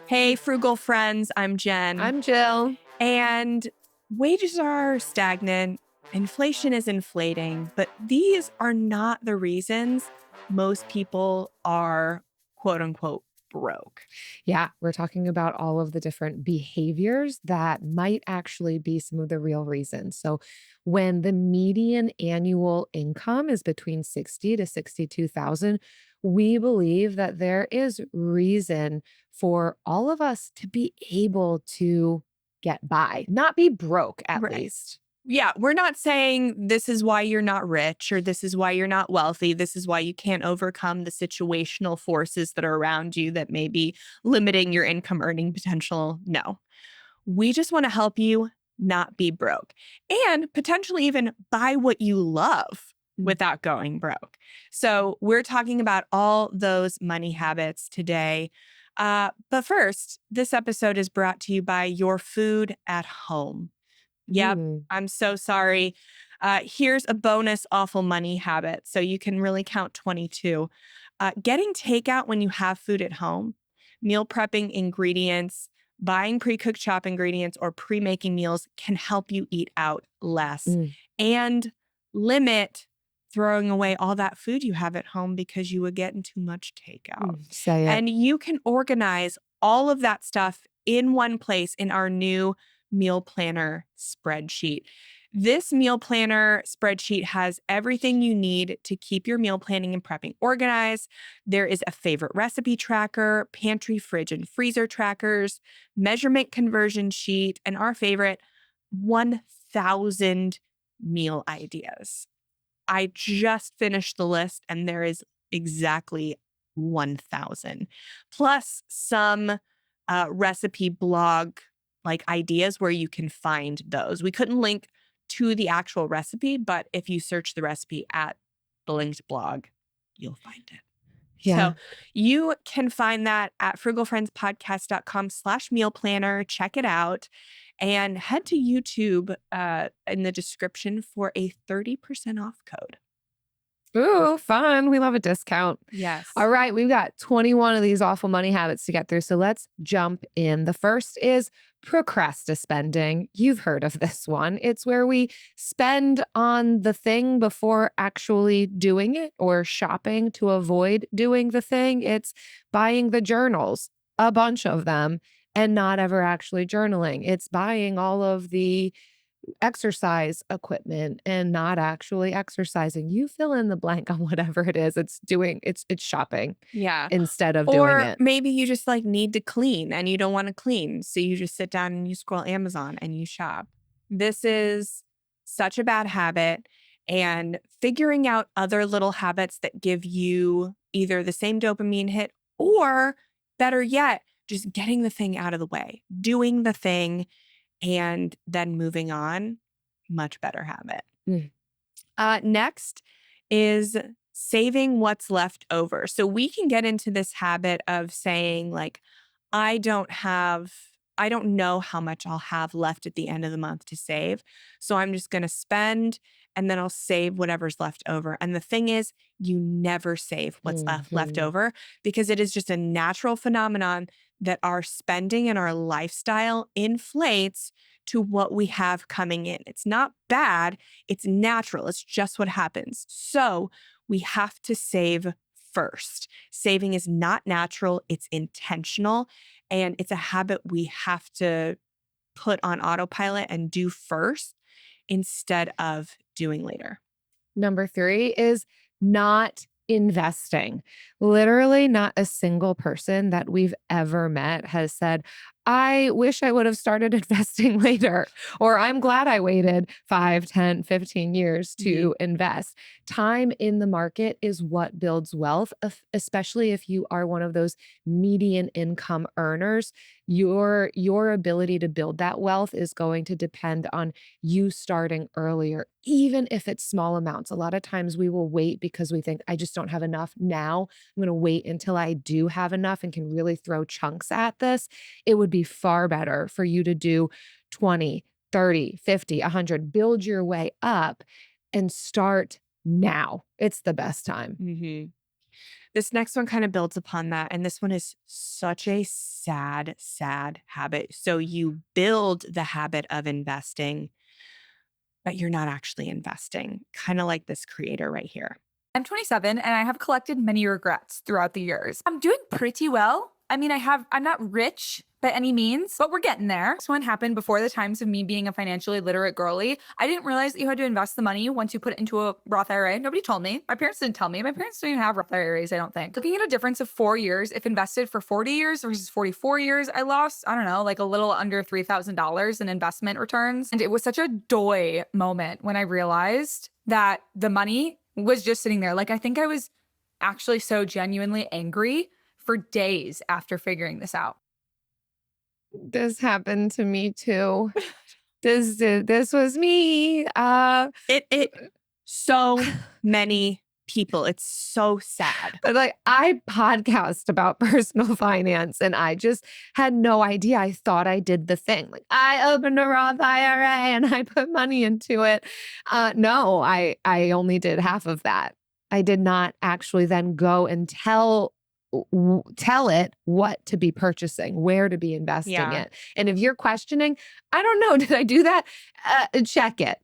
Hey, Frugal friends, I'm Jen. I'm Jill. And wages are stagnant, inflation is inflating, but these are not the reasons most people are quote unquote broke. Yeah, we're talking about all of the different behaviors that might actually be some of the real reasons. So, when the median annual income is between 60 to 62,000, we believe that there is reason for all of us to be able to get by, not be broke at Right. least. Yeah, we're not saying this is why you're not rich or this is why you're not wealthy. This is why you can't overcome the situational forces that are around you that may be limiting your income earning potential. No, we just want to help you not be broke and potentially even buy what you love Mm. without going broke. So, we're talking about all those money habits today. But first, this episode is brought to you by Your Food at Home. Yep, Mm. I'm so sorry. Here's a bonus awful money habit. So, you can really count 22. Getting takeout when you have food at home, meal prepping ingredients, buying pre-cooked shop ingredients or pre-making meals can help you eat out less Mm. and limit throwing away all that food you have at home because you would get too much takeout. Say it. And you can organize all of that stuff in one place in our new meal planner spreadsheet. This meal planner spreadsheet has everything you need to keep your meal planning and prepping organized. There is a favorite recipe tracker, pantry, fridge, and freezer trackers, measurement conversion sheet, and our favorite 1,000 meal ideas. I just finished the list and there is exactly 1,000, plus some recipe blog like ideas where you can find those. We couldn't link to the actual recipe, but if you search the recipe at the linked blog, you'll find it. Yeah. So you can find that at frugalfriendspodcast.com/meal planner. Check it out and head to YouTube in the description for a 30% off code. Ooh, fun. We love a discount. Yes. All right, we've got 21 of these awful money habits to get through. So let's jump in. The first is procrastinating. You've heard of this one. It's where we spend on the thing before actually doing it or shopping to avoid doing the thing. It's buying the journals, a bunch of them, and not ever actually journaling. It's buying all of the exercise equipment and not actually exercising. You fill in the blank on whatever it is it's doing. It's shopping Yeah. instead of doing Or it. maybe you just like need to clean and you don't want to clean. So you just sit down and you scroll Amazon and you shop. This is such a bad habit. And figuring out other little habits that give you either the same dopamine hit or better yet, just getting the thing out of the way, doing the thing and then moving on, much better habit. Mm. Next is saving what's left over. So we can get into this habit of saying, like, I don't have, I don't know how much I'll have left at the end of the month to save. So I'm just going to spend and then I'll save whatever's left over. And the thing is, you never save what's left Mhm. over because it is just a natural phenomenon that our spending and our lifestyle inflates to what we have coming in. It's not bad, it's natural. It's just what happens. So we have to save first. Saving is not natural, it's intentional, and it's a habit we have to put on autopilot and do first instead of doing later. Number 3 is not investing. Literally, not a single person that we've ever met has said, I wish I would have started investing later, or I'm glad I waited 5, 10, 15 years to invest. Time in the market is what builds wealth, especially if you are one of those median income earners. Your ability to build that wealth is going to depend on you starting earlier, even if it's small amounts. A lot of times we will wait because we think, I just don't have enough now. I'm going to wait until I do have enough and can really throw chunks at this. It would be far better for you to do 20, 30, 50, 100, build your way up and start now. It's the best time. Mhm. This next one kind of builds upon that. And this one is such a sad, sad habit. So you build the habit of investing, but you're not actually investing, kind of like this creator right here. I'm 27 and I have collected many regrets throughout the years. I'm doing pretty well. I mean, I'm not rich by any means, but we're getting there. This one happened before the times of me being a financially literate girly. I didn't realize that you had to invest the money once you put it into a Roth IRA. Nobody told me. My parents didn't tell me. My parents don't even have Roth IRAs, I don't think. Looking at a difference of 4 years, if invested for 40 years versus 44 years, I lost, I don't know, like a little under $3,000 in investment returns. And it was such a doy moment when I realized that the money was just sitting there. Like, I think I was actually so genuinely angry for days after figuring this out. This happened to me too. This was me. It so many people. It's so sad. But like, I podcast about personal finance and I just had no idea. I thought I did the thing. Like, I opened a Roth IRA and I put money into it. No, I only did half of that. I did not actually then go and tell it what to be purchasing, where to be investing it. And if you're questioning, I don't know, did I do that? Check it.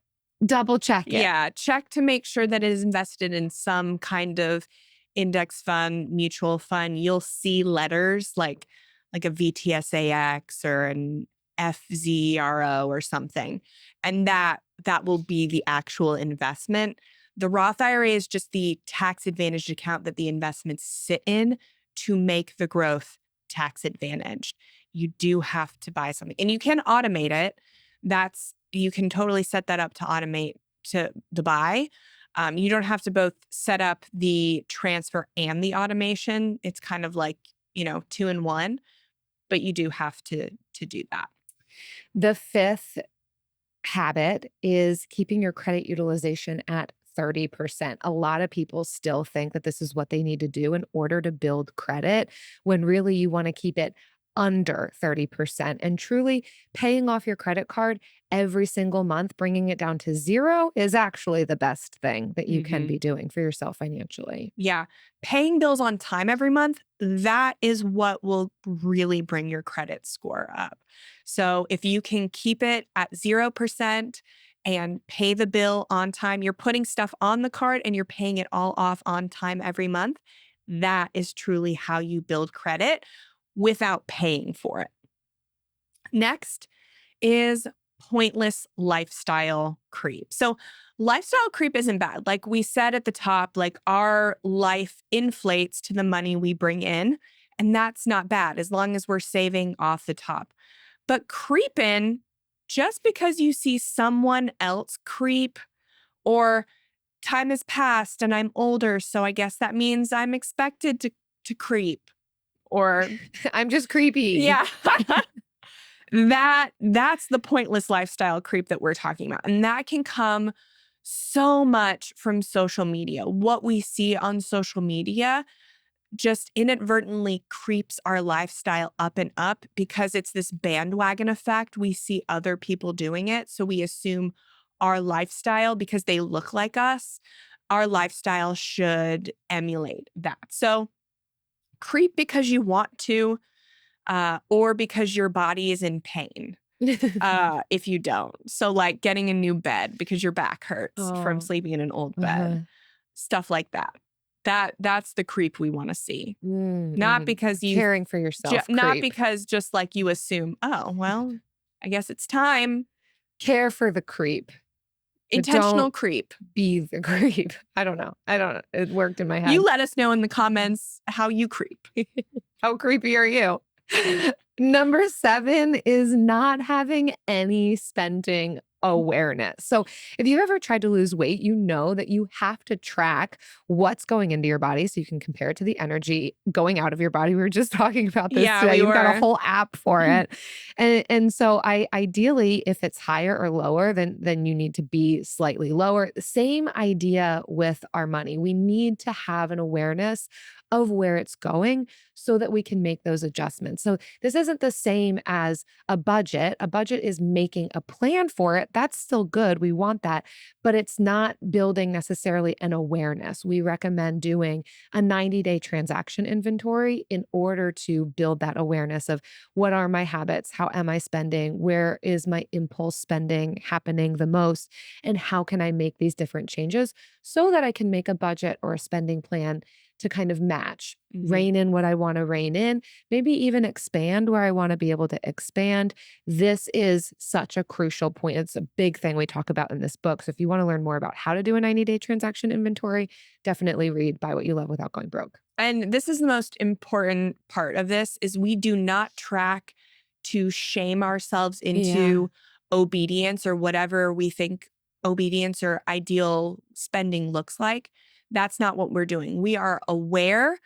Double check it. Yeah, check to make sure that it is invested in some kind of index fund, mutual fund. You'll see letters like a VTSAX or an FZRO or something. And that will be the actual investment. The Roth IRA is just the tax advantaged account that the investments sit in to make the growth tax advantaged. You do have to buy something, and you can automate it. You can totally set that up to automate to the buy. You don't have to both set up the transfer and the automation. It's kind of like, 2 in 1, but you do have to do that. The fifth habit is keeping your credit utilization at 30%. A lot of people still think that this is what they need to do in order to build credit, when really you want to keep it under 30%. And truly paying off your credit card every single month, bringing it down to 0, is actually the best thing that you can be doing for yourself financially. Yeah. Paying bills on time every month, that is what will really bring your credit score up. So if you can keep it at 0% and pay the bill on time, you're putting stuff on the card and you're paying it all off on time every month. That is truly how you build credit without paying for it. Next is pointless lifestyle creep. So lifestyle creep isn't bad. Like we said at the top, like our life inflates to the money we bring in, and that's not bad as long as we're saving off the top. But creeping, just because you see someone else creep, or time has passed and I'm older, so I guess that means I'm expected to creep, or I'm just creepy. Yeah. That's the pointless lifestyle creep that we're talking about. And that can come so much from social media. What we see on social media just inadvertently creeps our lifestyle up and up because it's this bandwagon effect. We see other people doing it. So we assume our lifestyle, because they look like us, our lifestyle should emulate that. So creep because you want to, or because your body is in pain. If you don't. So like getting a new bed because your back hurts from sleeping in an old bed. Stuff like that. That's the creep we want to see. Not because you caring for yourself. Not because just like you assume, oh, well, I guess it's time. Care for the creep. Intentional creep. Be the creep. I don't know. It worked in my head. You let us know in the comments how you creep. How creepy are you? Number 7 is not having any spending awareness. So if you've ever tried to lose weight, you know that you have to track what's going into your body so you can compare it to the energy going out of your body. We were just talking about this today. You've got a whole app for it. And so ideally, if it's higher or lower, then you need to be slightly lower. Same idea with our money. We need to have an awareness of where it's going so that we can make those adjustments. So this isn't the same as a budget. A budget is making a plan for it. That's still good. We want that, but it's not building necessarily an awareness. We recommend doing a 90-day transaction inventory in order to build that awareness of what are my habits? How am I spending? Where is my impulse spending happening the most? And how can I make these different changes so that I can make a budget or a spending plan to kind of match, rein in what I want to rein in, maybe even expand where I want to be able to expand. This is such a crucial point. It's a big thing we talk about in this book. So if you want to learn more about how to do a 90-day transaction inventory, definitely read Buy What You Love Without Going Broke. And this is the most important part of this is we do not track to shame ourselves into obedience or whatever we think obedience or ideal spending looks like. That's not what we're doing. We are aware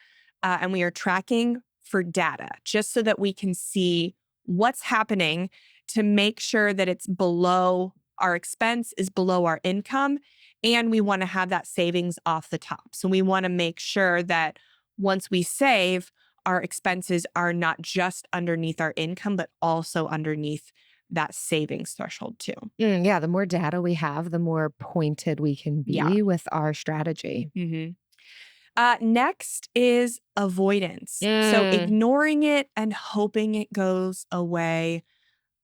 and we are tracking for data just so that we can see what's happening to make sure that it's below our expense is below our income. And we want to have that savings off the top. So we want to make sure that once we save, our expenses are not just underneath our income, but also underneath that savings threshold too. Yeah, the more data we have, the more pointed we can be with our strategy. Next is avoidance. So ignoring it and hoping it goes away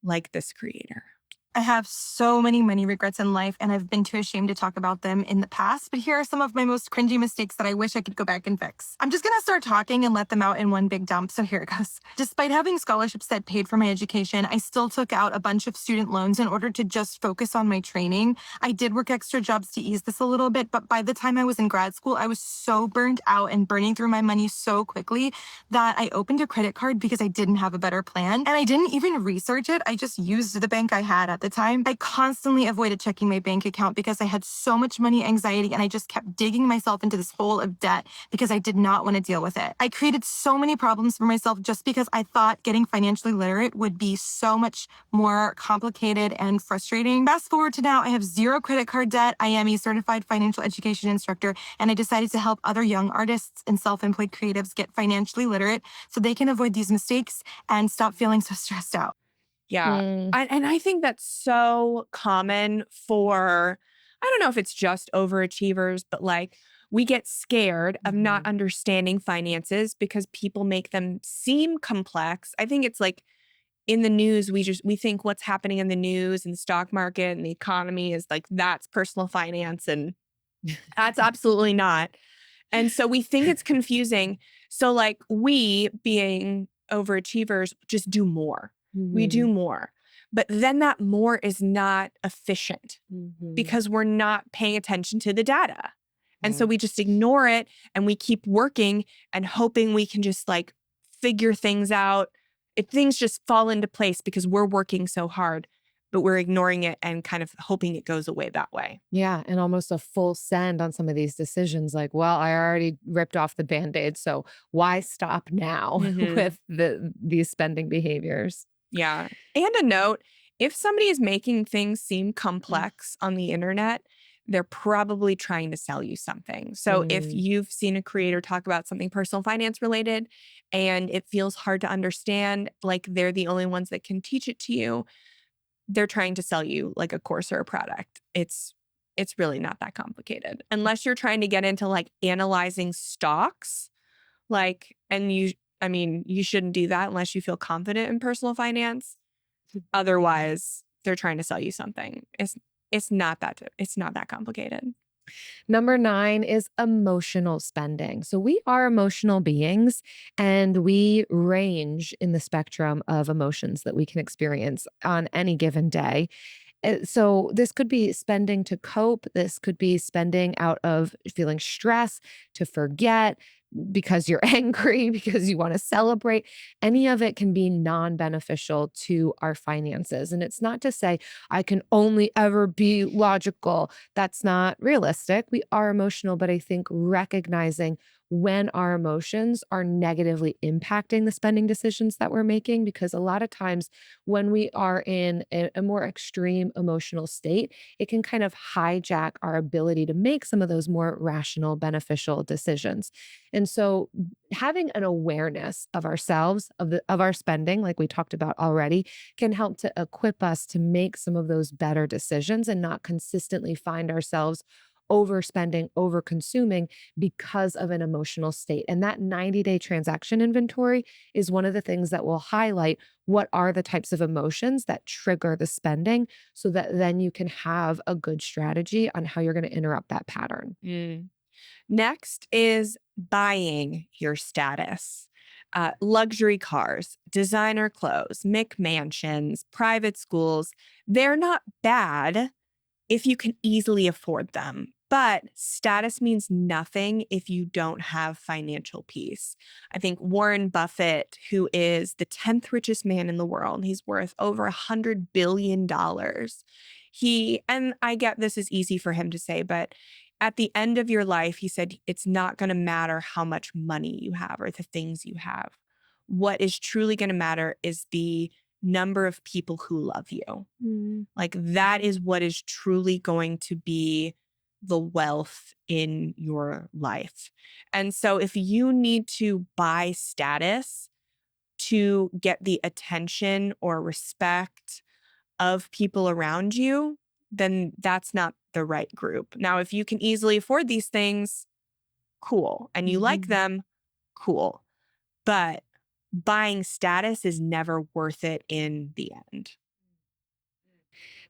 like this creator. I have so many money regrets in life, and I've been too ashamed to talk about them in the past, but here are some of my most cringy mistakes that I wish I could go back and fix. I'm just gonna start talking and let them out in one big dump, so here it goes. Despite having scholarships that paid for my education, I still took out a bunch of student loans in order to just focus on my training. I did work extra jobs to ease this a little bit, but by the time I was in grad school, I was so burnt out and burning through my money so quickly that I opened a credit card because I didn't have a better plan, and I didn't even research it. I just used the bank I had at the time. I constantly avoided checking my bank account because I had so much money anxiety and I just kept digging myself into this hole of debt because I did not want to deal with it. I created so many problems for myself just because I thought getting financially literate would be so much more complicated and frustrating. Fast forward to now, I have zero credit card debt. I am a certified financial education instructor, and I decided to help other young artists and self-employed creatives get financially literate so they can avoid these mistakes and stop feeling so stressed out. Yeah. And I think that's so common for, I don't know if it's just overachievers, but like we get scared of not understanding finances because people make them seem complex. I think it's like in the news, we think what's happening in the news and the stock market and the economy is like, that's personal finance. And that's absolutely not. And so we think it's confusing. So like we being overachievers just do more. We do more. But then that more is not efficient because we're not paying attention to the data. And so we just ignore it and we keep working and hoping we can just like figure things out. If things just fall into place because we're working so hard, but we're ignoring it and kind of hoping it goes away that way. Yeah. And almost a full send on some of these decisions. Like, well, I already ripped off the Band-Aid. So why stop now with these spending behaviors? Yeah. And a note, if somebody is making things seem complex on the internet, they're probably trying to sell you something. So if you've seen a creator talk about something personal finance related and it feels hard to understand, like they're the only ones that can teach it to you, they're trying to sell you like a course or a product. It's really not that complicated. Unless you're trying to get into like analyzing stocks, like, and you shouldn't do that unless you feel confident in personal finance. Otherwise, they're trying to sell you something. It's not that complicated. Number 9 is emotional spending. So we are emotional beings and we range in the spectrum of emotions that we can experience on any given day. So this could be spending to cope. This could be spending out of feeling stress, to forget, because you're angry, because you want to celebrate. Any of it can be non-beneficial to our finances. And it's not to say I can only ever be logical. That's not realistic. We are emotional, but I think recognizing when our emotions are negatively impacting the spending decisions that we're making. Because a lot of times when we are in a more extreme emotional state, it can kind of hijack our ability to make some of those more rational, beneficial decisions. And so having an awareness of ourselves, of our spending, like we talked about already, can help to equip us to make some of those better decisions and not consistently find ourselves overspending, over consuming because of an emotional state. And that 90-day transaction inventory is one of the things that will highlight what are the types of emotions that trigger the spending so that then you can have a good strategy on how you're going to interrupt that pattern. Next is buying your status. Luxury cars, designer clothes, McMansions, private schools, they're not bad if you can easily afford them. But status means nothing if you don't have financial peace. I think Warren Buffett, who is the 10th richest man in the world, he's worth over $100 billion. And I get this is easy for him to say, but at the end of your life, he said, it's not going to matter how much money you have or the things you have. What is truly going to matter is the number of people who love you. Like that is what is truly going to be the wealth in your life. And so if you need to buy status to get the attention or respect of people around you, then that's not the right group. Now, if you can easily afford these things, cool. And you like them, cool. But buying status is never worth it in the end.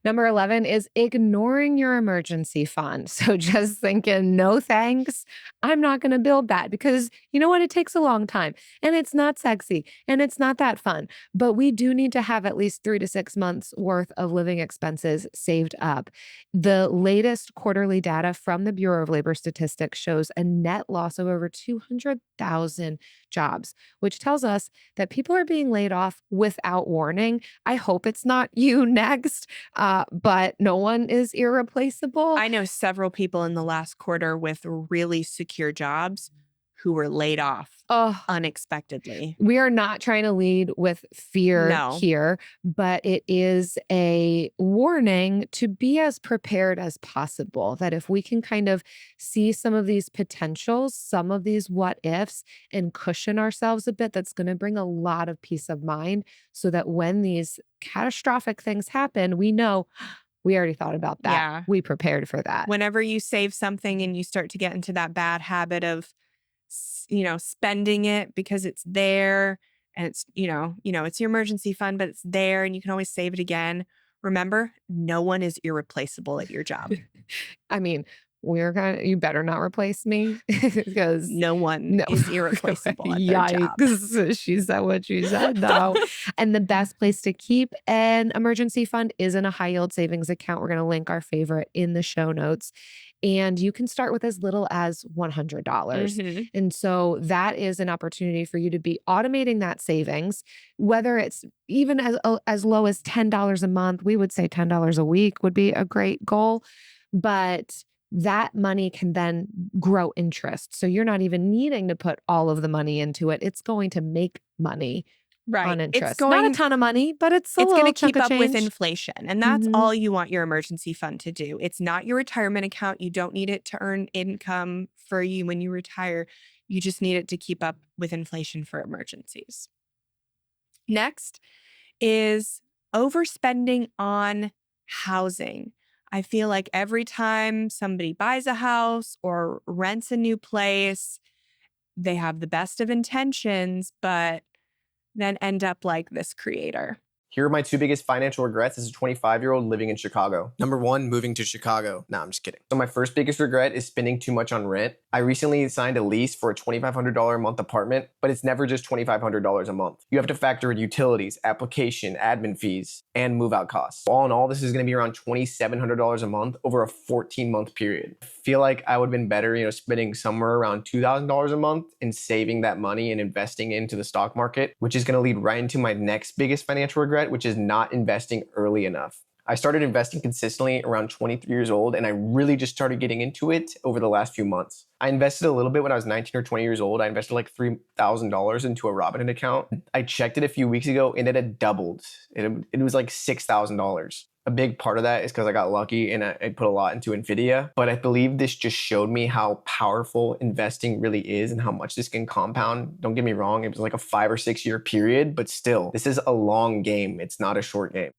Number 11 is ignoring your emergency fund. So just thinking, no thanks, I'm not going to build that because you know what? It takes a long time and it's not sexy and it's not that fun. But we do need to have at least 3 to 6 months worth of living expenses saved up. The latest quarterly data from the Bureau of Labor Statistics shows a net loss of over 200,000 jobs, which tells us that people are being laid off without warning. I hope it's not you next. But no one is irreplaceable. I know several people in the last quarter with really secure jobs who were laid off unexpectedly. We are not trying to lead with fear here, but it is a warning to be as prepared as possible. That if we can kind of see some of these potentials, some of these what ifs, and cushion ourselves a bit, that's going to bring a lot of peace of mind so that when these catastrophic things happen, we know we already thought about that. Yeah. We prepared for that. Whenever you save something and you start to get into that bad habit of spending it because it's there and it's, it's your emergency fund, but it's there and you can always save it again. Remember, no one is irreplaceable at your job. I mean, you better not replace me because no one is irreplaceable at their job. Yikes. She said what she said though. And the best place to keep an emergency fund is in a high yield savings account. We're going to link our favorite in the show notes. And you can start with as little as $100. And so that is an opportunity for you to be automating that savings, whether it's even as low as $10 a month. We would say $10 a week would be a great goal. But that money can then grow interest. So you're not even needing to put all of the money into it. It's going to make money on interest. Not a ton of money, but it's going to keep up with inflation. And that's all you want your emergency fund to do. It's not your retirement account. You don't need it to earn income for you when you retire. You just need it to keep up with inflation for emergencies. Next is overspending on housing. I feel like every time somebody buys a house or rents a new place, they have the best of intentions, but then end up like this creator. Here are my 2 biggest financial regrets as a 25-year-old living in Chicago. Number 1, moving to Chicago. No, I'm just kidding. So my first biggest regret is spending too much on rent. I recently signed a lease for a $2,500 a month apartment, but it's never just $2,500 a month. You have to factor in utilities, application, admin fees, and move-out costs. All in all, this is going to be around $2,700 a month over a 14-month period. I feel like I would have been better, spending somewhere around $2,000 a month and saving that money and investing into the stock market, which is going to lead right into my next biggest financial regret, which is not investing early enough. I started investing consistently around 23 years old, and I really just started getting into it over the last few months. I invested a little bit when I was 19 or 20 years old. I invested like $3,000 into a Robinhood account. I checked it a few weeks ago and it had doubled. It was like $6,000. A big part of that is because I got lucky and I put a lot into NVIDIA. But I believe this just showed me how powerful investing really is and how much this can compound. Don't get me wrong, it was like a 5 or 6 year period, but still, this is a long game. It's not a short game.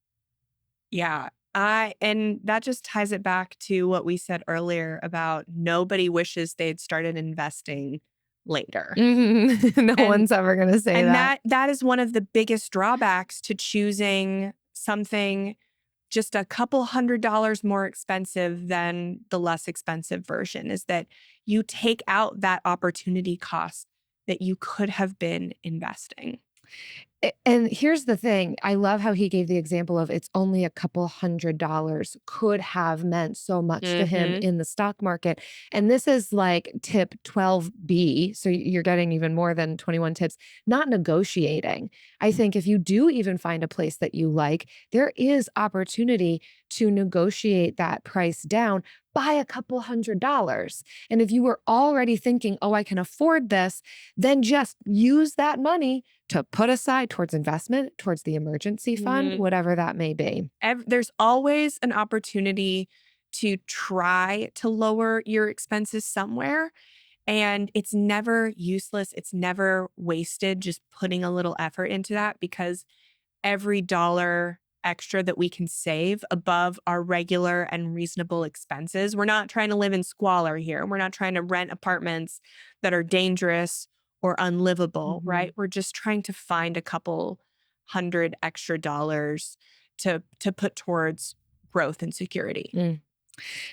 Yeah. And that just ties it back to what we said earlier about nobody wishes they'd started investing later. No one's ever going to say And that. that is one of the biggest drawbacks to choosing something just a couple $100 more expensive than the less expensive version, is that you take out that opportunity cost that you could have been investing. And here's the thing. I love how he gave the example of it's only a couple $100 could have meant so much to him in the stock market. And this is like tip 12B. So you're getting even more than 21 tips, not negotiating. I think if you do even find a place that you like, there is opportunity to negotiate that price down by a couple $100. And if you were already thinking, oh, I can afford this, then just use that money to put aside towards investment, towards the emergency fund, whatever that may be. There's always an opportunity to try to lower your expenses somewhere. And it's never useless. It's never wasted just putting a little effort into that, because every dollar extra that we can save above our regular and reasonable expenses. We're not trying to live in squalor here. We're not trying to rent apartments that are dangerous or unlivable, right? We're just trying to find a couple $100 extra to put towards growth and security.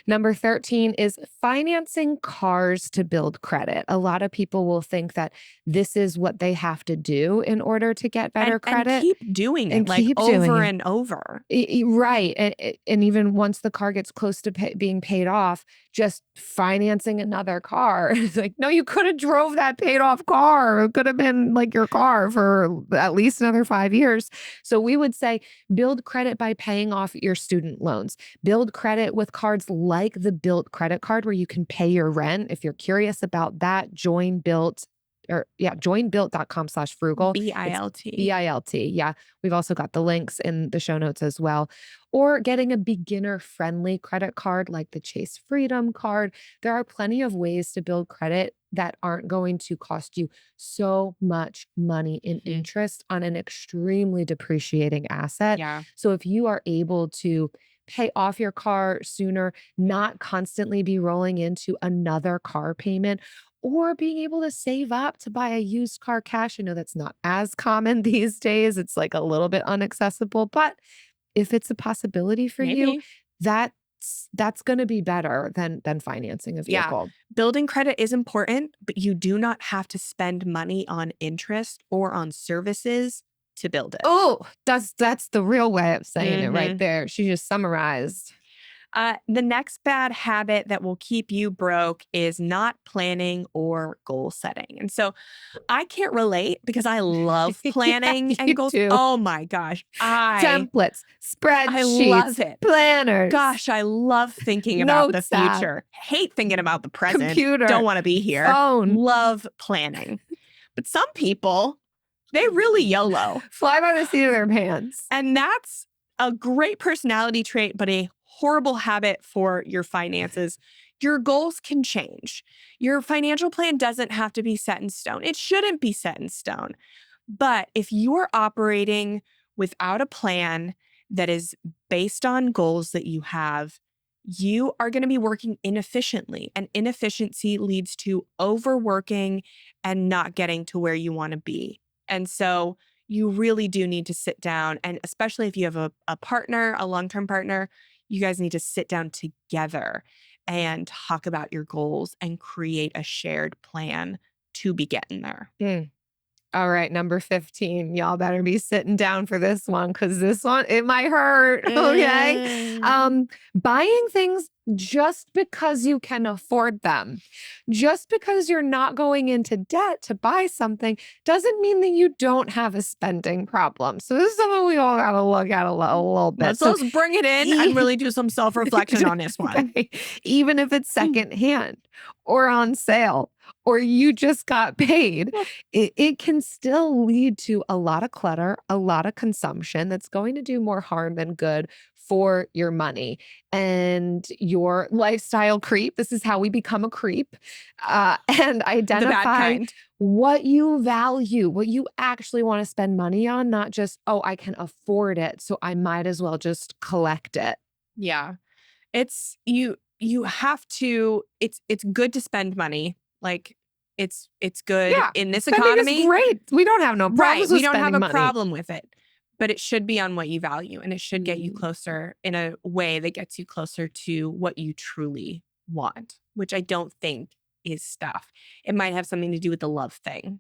Number 13 is financing cars to build credit. A lot of people will think that this is what they have to do in order to get better credit. And keep doing it, And like keep doing over it. and over. Right. And even once the car gets close to being paid off, just financing another car. It's like, no, you could have drove that paid off car. It could have been like your car for at least another 5 years. So we would say build credit by paying off your student loans. Build credit with cards like the Built credit card where you can pay your rent. If you're curious about that, join joinbuilt.com/frugal. BILT. BILT. Yeah. We've also got the links in the show notes as well. Or getting a beginner-friendly credit card like the Chase Freedom card. There are plenty of ways to build credit that aren't going to cost you so much money in interest on an extremely depreciating asset. Yeah. So if you are able to pay off your car sooner, not constantly be rolling into another car payment, or being able to save up to buy a used car cash. I know that's not as common these days. It's like a little bit inaccessible, but if it's a possibility for you, that's going to be better than financing a vehicle. Building credit is important, but you do not have to spend money on interest or on services to build it. Oh, that's the real way of saying it right there. She just summarized. The next bad habit that will keep you broke is not planning or goal setting. And so I can't relate because I love planning and goals. Too. Oh my gosh. Templates, spreadsheets, I love it. Planners. Gosh, I love thinking about the Notes app. future. Hate thinking about the present. Computer. Don't want to be here. Phone. Love planning. But some people, they really YOLO. Fly by the seat of their pants. And that's a great personality trait, but a horrible habit for your finances. Your goals can change. Your financial plan doesn't have to be set in stone. It shouldn't be set in stone. But if you're operating without a plan that is based on goals that you have, you are going to be working inefficiently. And inefficiency leads to overworking and not getting to where you want to be. And so you really do need to sit down, and especially if you have a partner, a long-term partner, you guys need to sit down together and talk about your goals and create a shared plan to be getting there. All right, number 15. Y'all better be sitting down for this one because this one, it might hurt. Okay. Buying things just because you can afford them. Just because you're not going into debt to buy something doesn't mean that you don't have a spending problem. So this is something we all got to look at a little bit. Let's bring it in and really do some self-reflection on this one. Okay. Even if it's secondhand or on sale, or you just got paid, it can still lead to a lot of clutter, a lot of consumption that's going to do more harm than good for your money and your lifestyle creep. This is how we become a creep, and The bad identify kind. what you value, what you actually want to spend money on, not just, oh, I can afford it, so I might as well just collect it. Yeah. It's you have to, it's good to spend money. Like it's good Yeah, in this spending is economy. great. We don't have no Right. problems We with don't have spending a money. problem with it. But it should be on what you value, and it should get you closer in a way that gets you closer to what you truly want, which I don't think is stuff. It might have something to do with the love thing.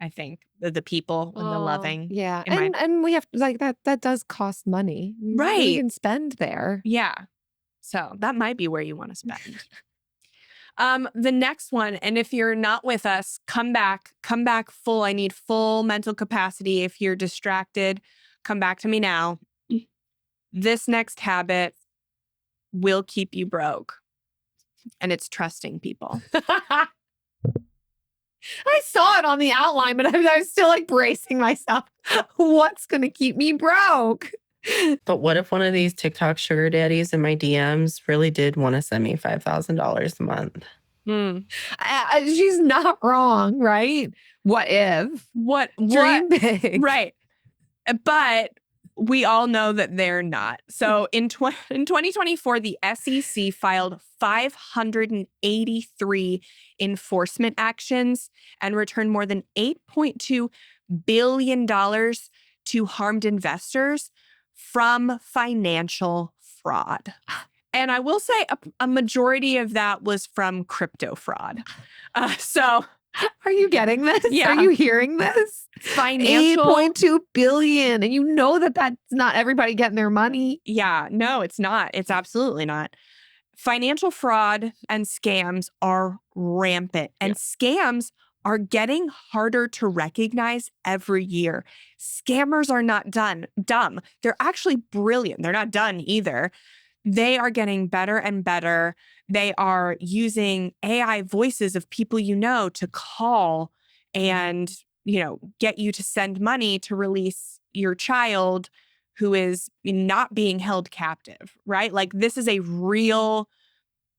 I think the people and the loving. Yeah. It might- And we have like that does cost money. We Right. can spend there. Yeah. So that might be where you want to spend. The next one, and if you're not with us, come back full. I need full mental capacity. If you're distracted, come back to me now. This next habit will keep you broke, and it's trusting people. I saw it on the outline, but I was still like bracing myself. What's going to keep me broke? But what if one of these TikTok sugar daddies in my DMs really did want to send me $5,000 a month? She's not wrong, right? What if? What? Dream big. Right. But we all know that they're not. So in 2024, the SEC filed 583 enforcement actions and returned more than $8.2 billion to harmed investors from financial fraud. And I will say a majority of that was from crypto fraud. So Are you getting this? Yeah. Are you hearing this? financial 8.2 billion. And you know that that's not everybody getting their money. Yeah, no, it's not. It's absolutely not. Financial fraud and scams are rampant, and scams are getting harder to recognize every year. Scammers are not dumb. They're actually brilliant. They're not done either. They are getting better and better. They are using AI voices of people you know to call and, get you to send money to release your child who is not being held captive, right? Like this is a real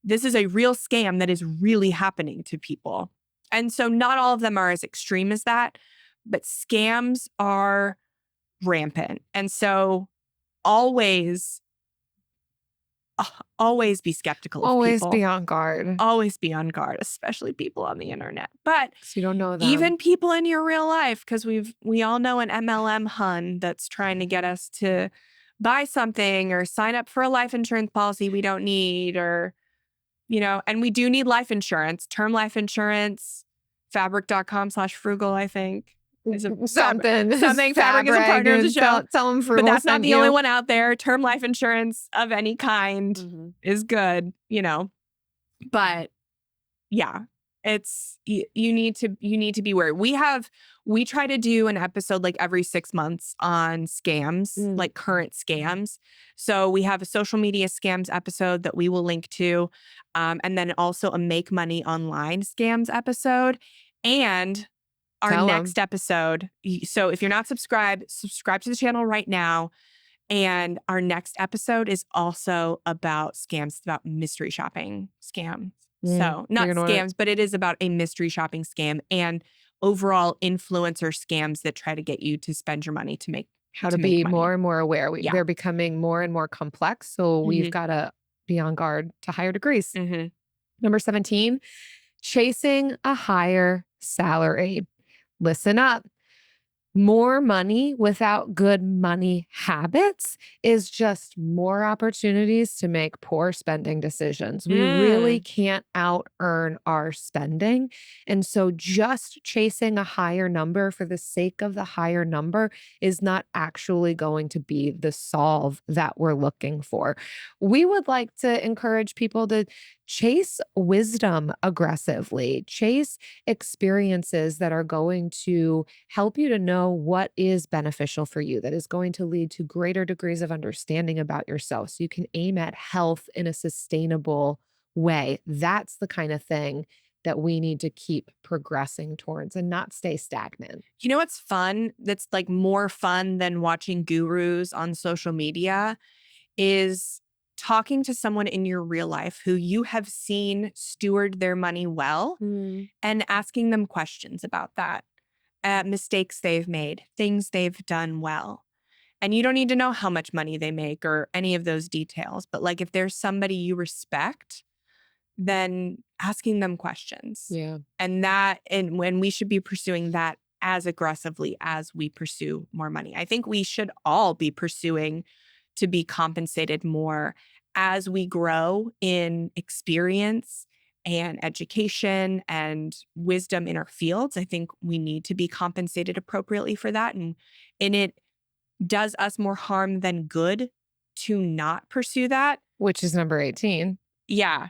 scam that is really happening to people. And so not all of them are as extreme as that, but scams are rampant. And so always be skeptical of Always people. be on guard. Always be on guard, especially people on the internet. But 'Cause you don't know them. even people in your real life, because we all know an MLM hun that's trying to get us to buy something or sign up for a life insurance policy we don't need, or and we do need life insurance, term life insurance, fabric.com/frugal, I think. Is a something. Fabric is a partner of the show. Tell them Frugal But that's not sent the you. only one out there. Term life insurance of any kind is good, But yeah, it's you need to be aware. We try to do an episode like every 6 months on scams, like current scams. So we have a social media scams episode that we will link to, and then also a make money online scams episode, and our Tell 'em. next episode. So if you're not subscribed to the channel right now. And our next episode is also about scams. It's about mystery shopping scams. So not You're gonna scams, but it is about a mystery shopping scam and overall influencer scams that try to get you to spend your money to make how to make be money. more and more aware. Yeah. They're becoming more and more complex. So we've got to be on guard to higher degrees. Number 17, chasing a higher salary. Listen up. More money without good money habits is just more opportunities to make poor spending decisions. We really can't out earn our spending. And so just chasing a higher number for the sake of the higher number is not actually going to be the solve that we're looking for. We would like to encourage people to chase wisdom aggressively, chase experiences that are going to help you to know what is beneficial for you, that is going to lead to greater degrees of understanding about yourself so you can aim at health in a sustainable way. That's the kind of thing that we need to keep progressing towards and not stay stagnant. You know what's fun? That's like more fun than watching gurus on social media is talking to someone in your real life who you have seen steward their money well and asking them questions about that, mistakes they've made, things they've done well. And you don't need to know how much money they make or any of those details. But like if there's somebody you respect, then asking them questions. Yeah. And when we should be pursuing that as aggressively as we pursue more money. I think we should all be pursuing to be compensated more as we grow in experience and education and wisdom in our fields. I think we need to be compensated appropriately for that. And it does us more harm than good to not pursue that. Which is number 18. Yeah.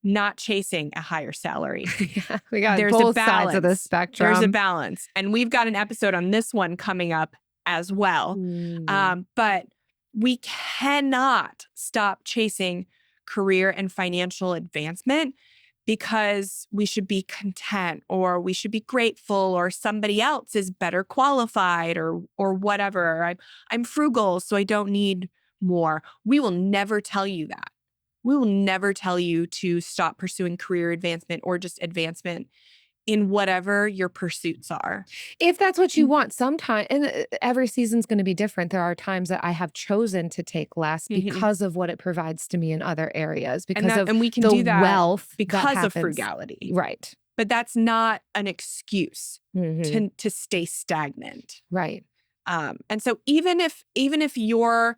Not chasing a higher salary. Yeah, we got There's both a balance. sides of the spectrum. There's a balance. And we've got an episode on this one coming up as well. But we cannot stop chasing career and financial advancement because we should be content or we should be grateful or somebody else is better qualified or whatever. I'm frugal, so I don't need more. We will never tell you that. We will never tell you to stop pursuing career advancement or just advancement in whatever your pursuits are. If that's what you want, sometime, and every season's going to be different. There are times that I have chosen to take less because of what it provides to me in other areas, because of and we can the do that wealth because that of happens. frugality. Right. But that's not an excuse to stay stagnant. Right. And so even if your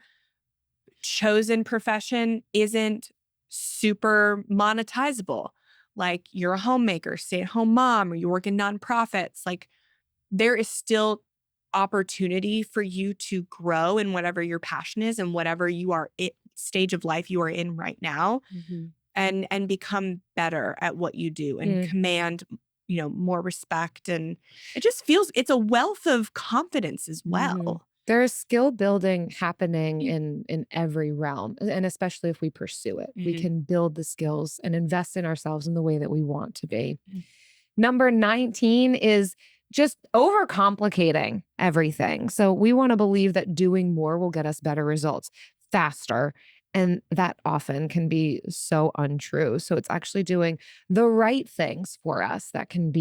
chosen profession isn't super monetizable, like you're a homemaker, stay-at-home mom, or you work in nonprofits, like there is still opportunity for you to grow in whatever your passion is and whatever you are stage of life you are in right now, and become better at what you do and command, more respect. And it just feels it's a wealth of confidence as well. There's skill building happening in every realm, and especially if we pursue it. We can build the skills and invest in ourselves in the way that we want to be. Number 19 is just overcomplicating everything. So we want to believe that doing more will get us better results faster. And that often can be so untrue. So it's actually doing the right things for us that can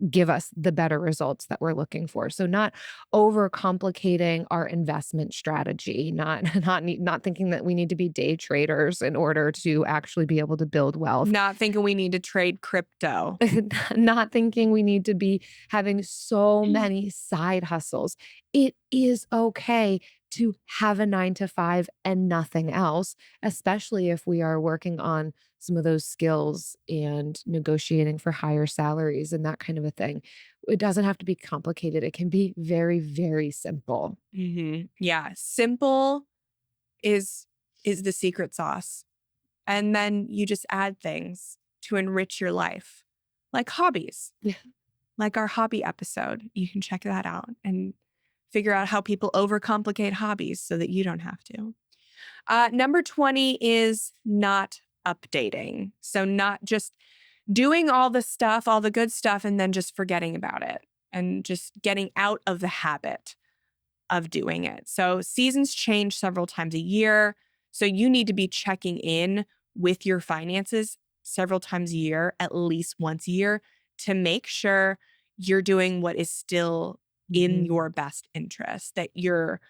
give us the better results that we're looking for. So not overcomplicating our investment strategy, not thinking that we need to be day traders in order to actually be able to build wealth. Not thinking we need to trade crypto. Not thinking we need to be having so many side hustles. It is okay to have a 9-to-5 and nothing else, especially if we are working on some of those skills and negotiating for higher salaries and that kind of a thing. It doesn't have to be complicated. It can be very, very simple. Yeah. Simple is the secret sauce. And then you just add things to enrich your life, like hobbies. Yeah. Like our hobby episode. You can check that out and figure out how people overcomplicate hobbies so that you don't have to. Number 20 is not updating. So not just doing all the stuff, all the good stuff, and then just forgetting about it and just getting out of the habit of doing it. So seasons change several times a year. So you need to be checking in with your finances several times a year, at least once a year, to make sure you're doing what is still in your best interest, that your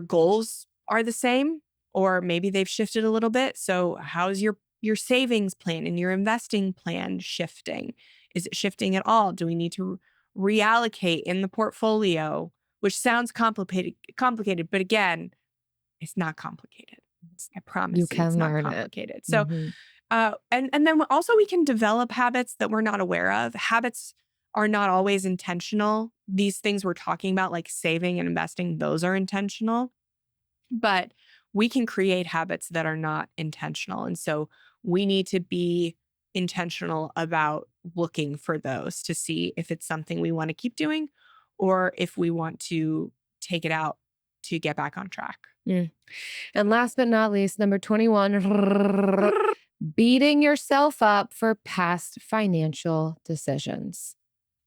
goals are the same, or maybe they've shifted a little bit. So how's your savings plan and your investing plan shifting? Is it shifting at all? Do we need to reallocate in the portfolio, which sounds complicated, but again, it's not complicated. I promise You you, it's can not learn it. complicated. So, Mhm. and then also we can develop habits that we're not aware of. Habits are not always intentional. These things we're talking about, like saving and investing, those are intentional. But we can create habits that are not intentional. And so we need to be intentional about looking for those to see if it's something we want to keep doing or if we want to take it out to get back on track. Mm. And last but not least, number 21, beating yourself up for past financial decisions.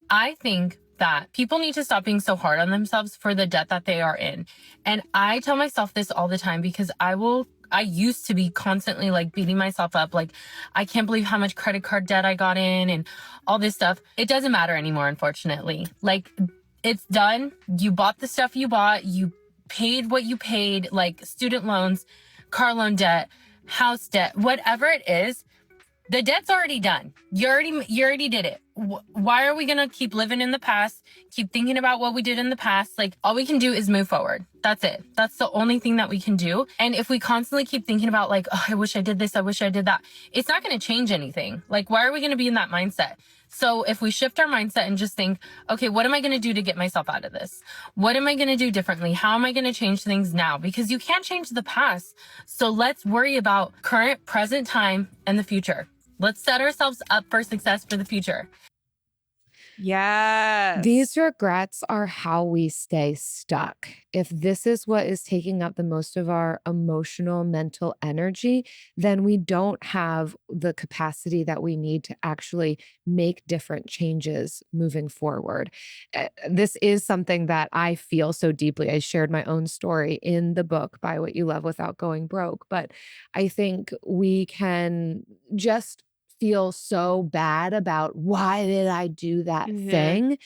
I think that people need to stop being so hard on themselves for the debt that they are in. And I tell myself this all the time because I used to be constantly like beating myself up. Like, I can't believe how much credit card debt I got in and all this stuff. It doesn't matter anymore, unfortunately. Like, it's done. You bought the stuff you bought. You paid what you paid, like student loans, car loan debt, house debt, whatever it is. The debt's already done. You already did it. Why are we going to keep living in the past, keep thinking about what we did in the past? Like, all we can do is move forward. That's it. That's the only thing that we can do. And if we constantly keep thinking about like, oh, I wish I did this, I wish I did that, it's not going to change anything. Like, why are we going to be in that mindset? So if we shift our mindset and just think, okay, what am I going to do to get myself out of this? What am I going to do differently? How am I going to change things now? Because you can't change the past. So let's worry about current, present time, and the future. Let's set ourselves up for success for the future. Yes. These regrets are how we stay stuck. If this is what is taking up the most of our emotional, mental energy, then we don't have the capacity that we need to actually make different changes moving forward. This is something that I feel so deeply. I shared my own story in the book, Buy What You Love Without Going Broke. But I think we can just feel so bad about why did I do that thing?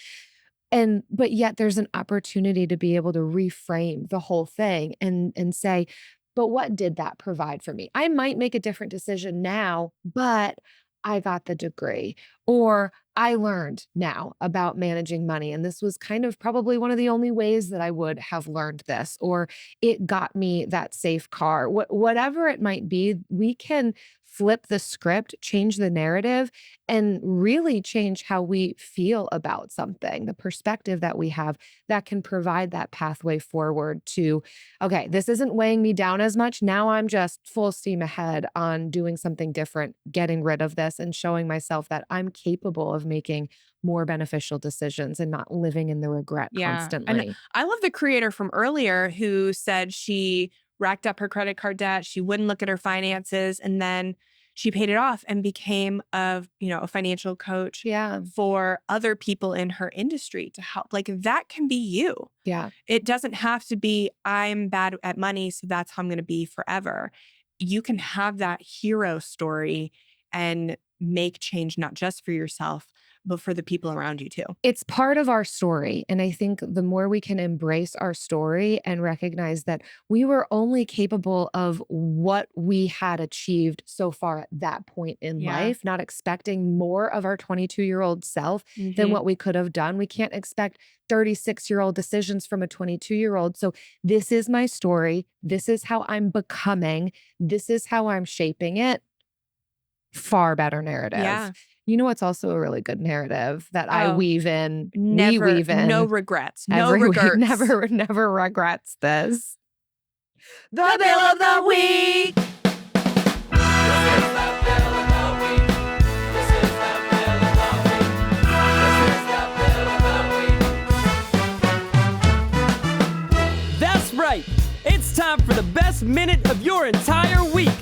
But yet there's an opportunity to be able to reframe the whole thing and say, but what did that provide for me? I might make a different decision now, but I got the degree, or I learned now about managing money. And this was kind of probably one of the only ways that I would have learned this, or it got me that safe car. Whatever it might be, we can flip the script, change the narrative, and really change how we feel about something, the perspective that we have that can provide that pathway forward to, okay, this isn't weighing me down as much. Now I'm just full steam ahead on doing something different, getting rid of this and showing myself that I'm capable of making more beneficial decisions and not living in the regret constantly. And I love the creator from earlier who said she racked up her credit card debt. She wouldn't look at her finances, and then she paid it off and became a financial coach Yeah. for other people in her industry to help. Like, that can be you. Yeah. It doesn't have to be, I'm bad at money, so that's how I'm going to be forever. You can have that hero story and make change, not just for yourself, but for the people around you too. It's part of our story. And I think the more we can embrace our story and recognize that we were only capable of what we had achieved so far at that point in life, not expecting more of our 22-year-old self than what we could have done. We can't expect 36-year-old decisions from a 22-year-old. So this is my story. This is how I'm becoming. This is how I'm shaping it. Far better narrative. Yeah. You know what's also a really good narrative that I weave in? Never, we weave in. no regrets. No every week. regrets. Never regrets this. The Bill of the Week. That's right. It's time for the best minute of your entire week.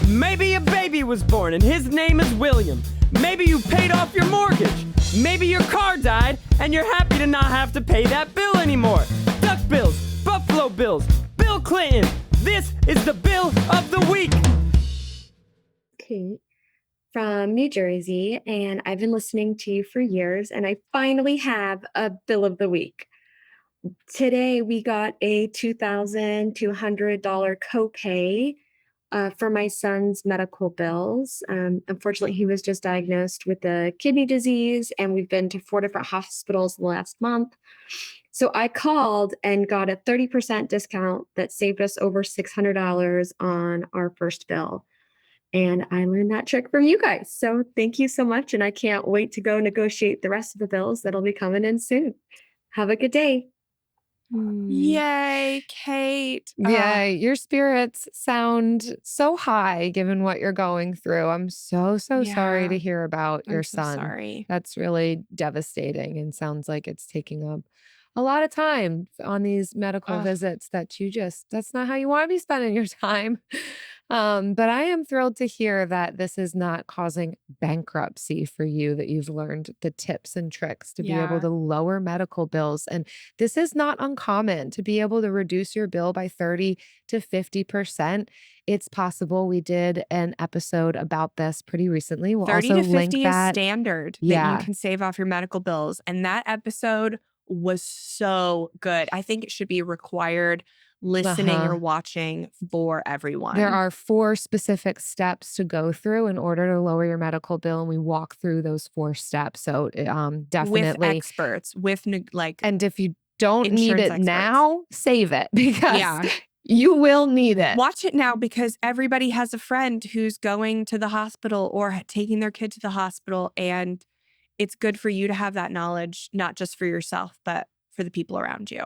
Maybe a baby was born and his name is William. Maybe you paid off your mortgage. Maybe your car died and you're happy to not have to pay that bill anymore. Duck Bills, Buffalo Bills, Bill Clinton. This is the Bill of the Week. Kate from New Jersey, and I've been listening to you for years, and I finally have a Bill of the Week. Today, we got a $2,200 copay for my son's medical bills. Unfortunately, he was just diagnosed with a kidney disease, and we've been to 4 different hospitals in the last month. So I called and got a 30% discount that saved us over $600 on our first bill. And I learned that trick from you guys. So thank you so much. And I can't wait to go negotiate the rest of the bills that'll be coming in soon. Have a good day. Yay, Kate. Yeah, your spirits sound so high given what you're going through. I'm so sorry Yeah. to hear about your I'm so son. sorry. That's really devastating and sounds like it's taking up a lot of time on these medical Ugh. visits that that's not how you want to be spending your time. But I am thrilled to hear that this is not causing bankruptcy for you, that you've learned the tips and tricks to be able Yeah. to lower medical bills. And this is not uncommon to be able to reduce your bill by 30 to 50%. It's possible. We did an episode about this pretty recently. We'll 30 also to link 50 is that. standard that Yeah. you can save off your medical bills. And that episode was so good. I think it should be required listening or watching for everyone. There are 4 specific steps to go through in order to lower your medical bill, and we walk through those 4 steps. So, with definitely. experts, with And if you don't need insurance it experts. now, save it because Yeah. you will need it. Watch it now, because everybody has a friend who's going to the hospital or taking their kid to the hospital. And it's good for you to have that knowledge, not just for yourself, but for the people around you.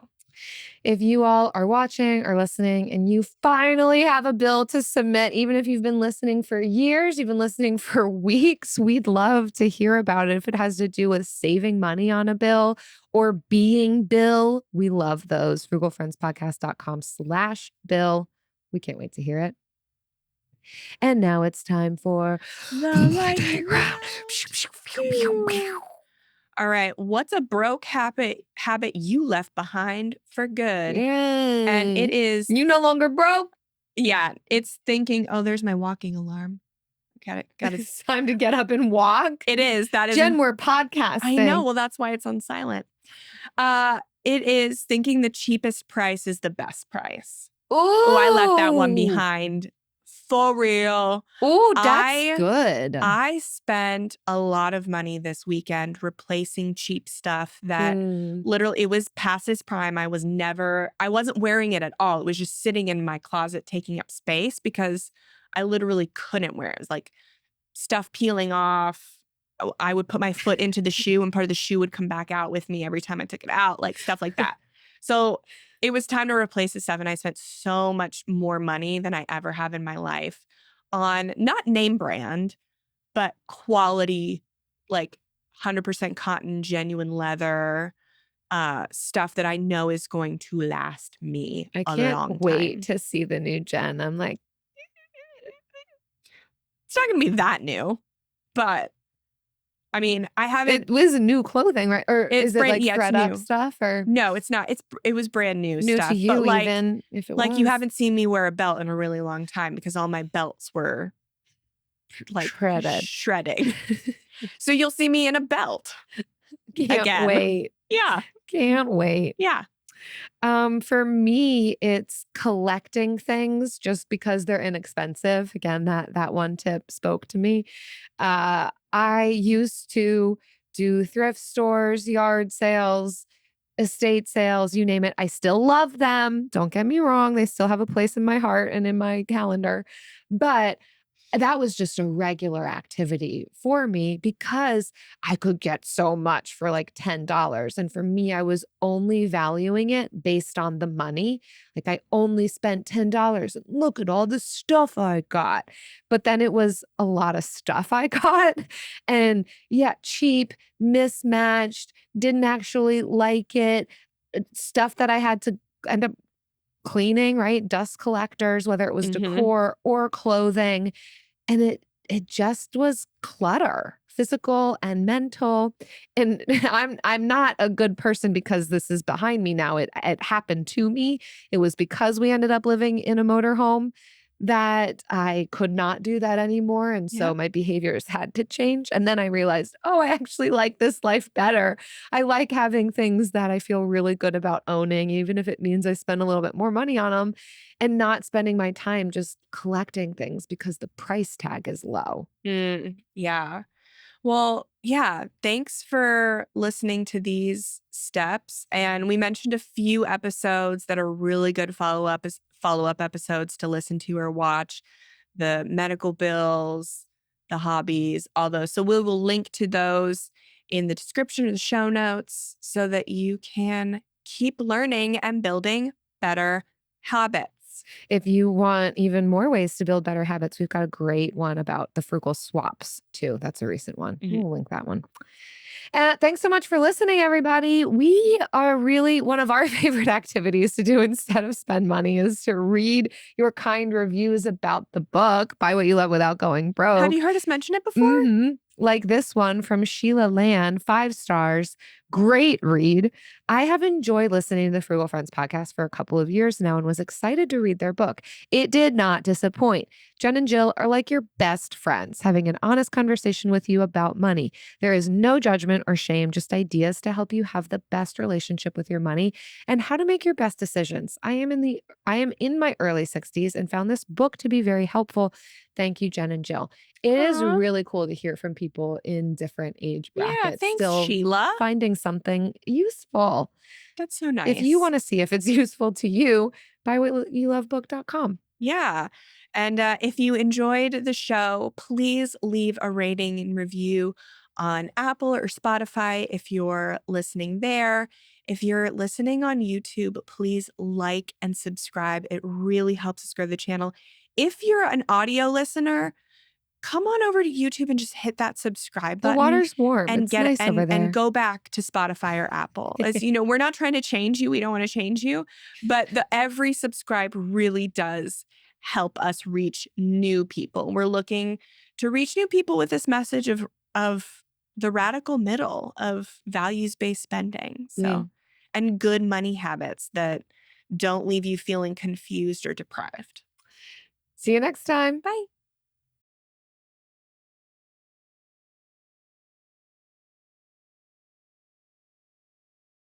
If you all are watching or listening and you finally have a bill to submit, even if you've been listening for years, you've been listening for weeks, we'd love to hear about it. If it has to do with saving money on a bill or being Bill, we love those. frugalfriendspodcast.com/bill. We can't wait to hear it. And now it's time for The lightning round. All right. What's a broke habit you left behind for good? And it is, You no longer broke. yeah, it's thinking, oh, there's my walking alarm. Got it. It's time to get up and walk. It is. That is. Jen, we're podcasting. I know. Well, that's why it's on silent. It is thinking the cheapest price is the best price. Oh, I left that one behind. For real. Oh, that's good. I spent a lot of money this weekend replacing cheap stuff that literally, it was past its prime. I wasn't wearing it at all. It was just sitting in my closet taking up space because I literally couldn't wear it. It was like stuff peeling off. I would put my foot into the shoe and part of the shoe would come back out with me every time I took it out, like stuff like that. So it was time to replace the stuff. And I spent so much more money than I ever have in my life on not name brand, but quality, like 100% cotton, genuine leather, stuff that I know is going to last me I a long can't wait time. to see the new Jen. I'm like, It's not going to be that new, but I mean, I haven't. it was new clothing, right? Or It's is it brand- like yeah, it's thread up new. stuff or No, it's not. It was brand new stuff. to you but like, even if it like was you haven't seen me wear a belt in a really long time because all my belts were like shredding. So you'll see me in a belt. Can't again. wait. Yeah. Can't wait. Yeah. For me, it's collecting things just because they're inexpensive. Again, that one tip spoke to me. I used to do thrift stores, yard sales, estate sales, you name it. I still love them. Don't get me wrong. They still have a place in my heart and in my calendar. But that was just a regular activity for me because I could get so much for like $10. And for me, I was only valuing it based on the money. Like I only spent $10 and look at all the stuff I got. But then it was a lot of stuff I got. And yeah, cheap, mismatched, didn't actually like it. Stuff that I had to end up cleaning, right? Dust collectors, whether it was decor or clothing. And it just was clutter, physical and mental. And I'm not a good person because this is behind me now. It happened to me. It was because we ended up living in a motorhome that I could not do that anymore. And so my behaviors had to change. And then I realized, oh, I actually like this life better. I like having things that I feel really good about owning, even if it means I spend a little bit more money on them and not spending my time just collecting things because the price tag is low. Yeah. Well, yeah, thanks for listening to these steps. And we mentioned a few episodes that are really good follow-up episodes to listen to or watch. The medical bills, the hobbies, all those. So we will link to those in the description of the show notes so that you can keep learning and building better habits. If you want even more ways to build better habits, we've got a great one about the frugal swaps too. That's a recent one. We'll link that one. Thanks so much for listening, everybody. We are really one of our favorite activities to do instead of spend money is to read your kind reviews about the book, Buy What You Love Without Going Broke. Have you heard us mention it before? Like this one from Sheila Land, 5 stars. Great read. I have enjoyed listening to the Frugal Friends podcast for a couple of years now and was excited to read their book. It did not disappoint. Jen and Jill are like your best friends, having an honest conversation with you about money. There is no judgment or shame, just ideas to help you have the best relationship with your money and how to make your best decisions. I am in my early 60s and found this book to be very helpful. Thank you, Jen and Jill. It is really cool to hear from people in different age brackets. Yeah, thanks, still Sheila. finding something useful. That's so nice. If you want to see if it's useful to you, buywhatyoulovebook.com. Yeah. And if you enjoyed the show, please leave a rating and review on Apple or Spotify if you're listening there. If you're listening on YouTube, please like and subscribe. It really helps us grow the channel. If you're an audio listener, come on over to YouTube and just hit that subscribe button. The water's warm. And It's nice over there. and go back to Spotify or Apple. As you know, we're not trying to change you. We don't want to change you, but every subscribe really does help us reach new people. We're looking to reach new people with this message of the radical middle of values-based spending. So, and good money habits that don't leave you feeling confused or deprived. See you next time. Bye.